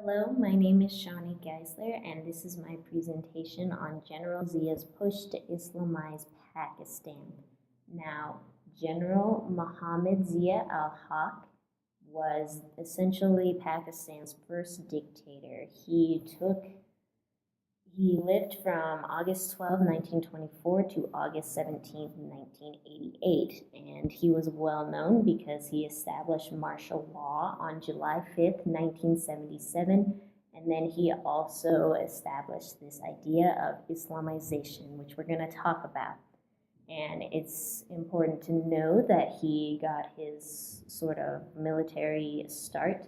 Hello, my name is Shani Geisler, and this is my presentation on General Zia's push to Islamize Pakistan. Now, General Muhammad Zia al-Haq was essentially Pakistan's first dictator. He lived from August 12, 1924 to August 17, 1988, and he was well known because he established martial law on July 5, 1977, and then he also established this idea of Islamization, which we're going to talk about. And it's important to know that he got his sort of military start.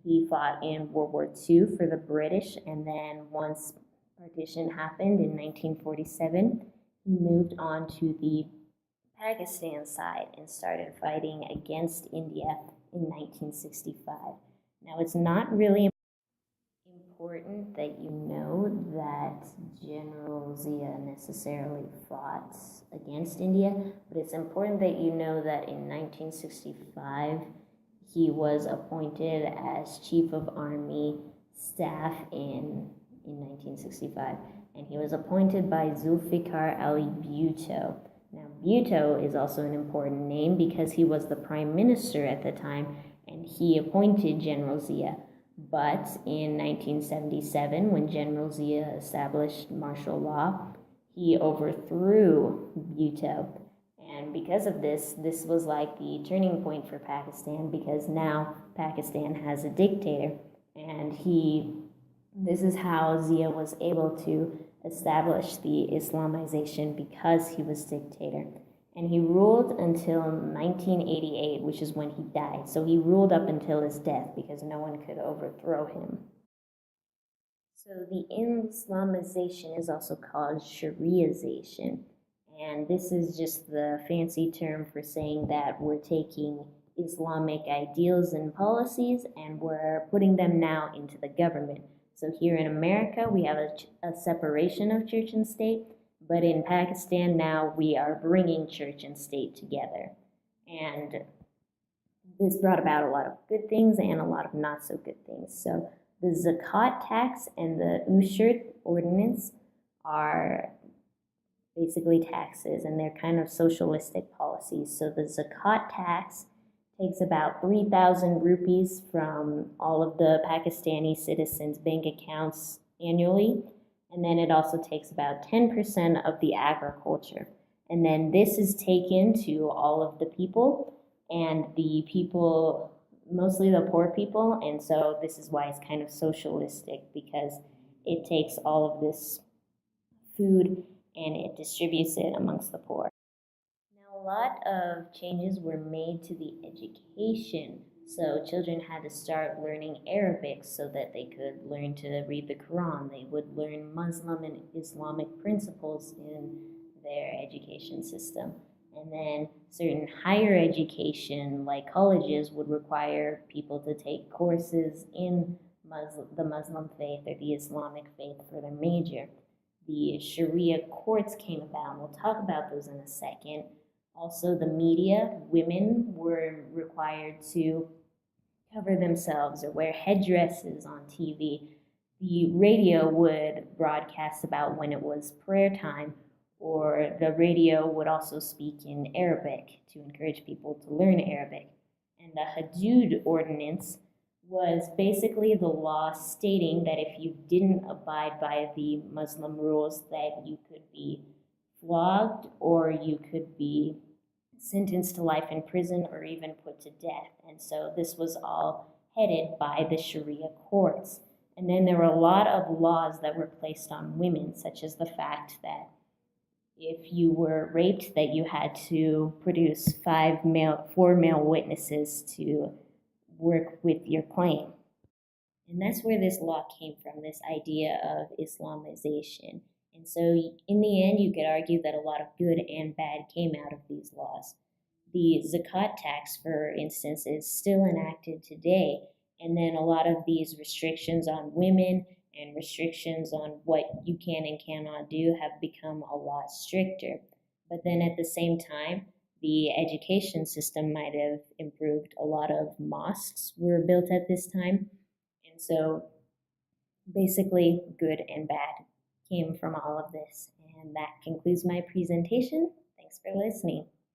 He fought in World War II for the British, and then once partition happened in 1947, he moved on to the Pakistan side and started fighting against India in 1965. Now, it's not really important that you know that General Zia necessarily fought against India, but it's important that you know that in 1965, he was appointed as Chief of Army Staff in 1965, and he was appointed by Zulfikar Ali Bhutto. Now, Bhutto is also an important name because he was the prime minister at the time, and he appointed General Zia. But in 1977, when General Zia established martial law, he overthrew Bhutto. And because of this was like the turning point for Pakistan, because now Pakistan has a dictator, and this is how Zia was able to establish the Islamization because he was dictator. And he ruled until 1988, which is when he died. So he ruled up until his death because no one could overthrow him. So the Islamization is also called Shariaization. And this is just the fancy term for saying that we're taking Islamic ideals and policies and we're putting them now into the government. So here in America, we have a separation of church and state, but in Pakistan now we are bringing church and state together. And this brought about a lot of good things and a lot of not so good things. So the Zakat tax and the Ushur ordinance are basically taxes, and they're kind of socialistic policies. So the Zakat tax takes about 3,000 rupees from all of the Pakistani citizens' bank accounts annually, and then it also takes about 10% of the agriculture. And then this is taken to all of the people, and the people, mostly the poor people, and so this is why it's kind of socialistic, because it takes all of this food and it distributes it amongst the poor. Now, a lot of changes were made to the education. So children had to start learning Arabic so that they could learn to read the Quran. They would learn Muslim and Islamic principles in their education system. And then certain higher education, like colleges, would require people to take courses in the Muslim faith or the Islamic faith for their major. The Sharia courts came about, and we'll talk about those in a second. Also, the media, women were required to cover themselves or wear headdresses on TV. The radio would broadcast about when it was prayer time, or the radio would also speak in Arabic to encourage people to learn Arabic. And the Hudud ordinance was basically the law stating that if you didn't abide by the Muslim rules, that you could be flogged or you could be sentenced to life in prison or even put to death. And so this was all headed by the Sharia courts. And then there were a lot of laws that were placed on women, such as the fact that if you were raped, that you had to produce four male witnesses to work with your claim. And that's where this law came from, this idea of Islamization. And so in the end, you could argue that a lot of good and bad came out of these laws. The Zakat tax, for instance, is still enacted today. And then a lot of these restrictions on women and restrictions on what you can and cannot do have become a lot stricter. But then at the same time, the education system might have improved. A lot of mosques were built at this time. And so basically good and bad came from all of this. And that concludes my presentation. Thanks for listening.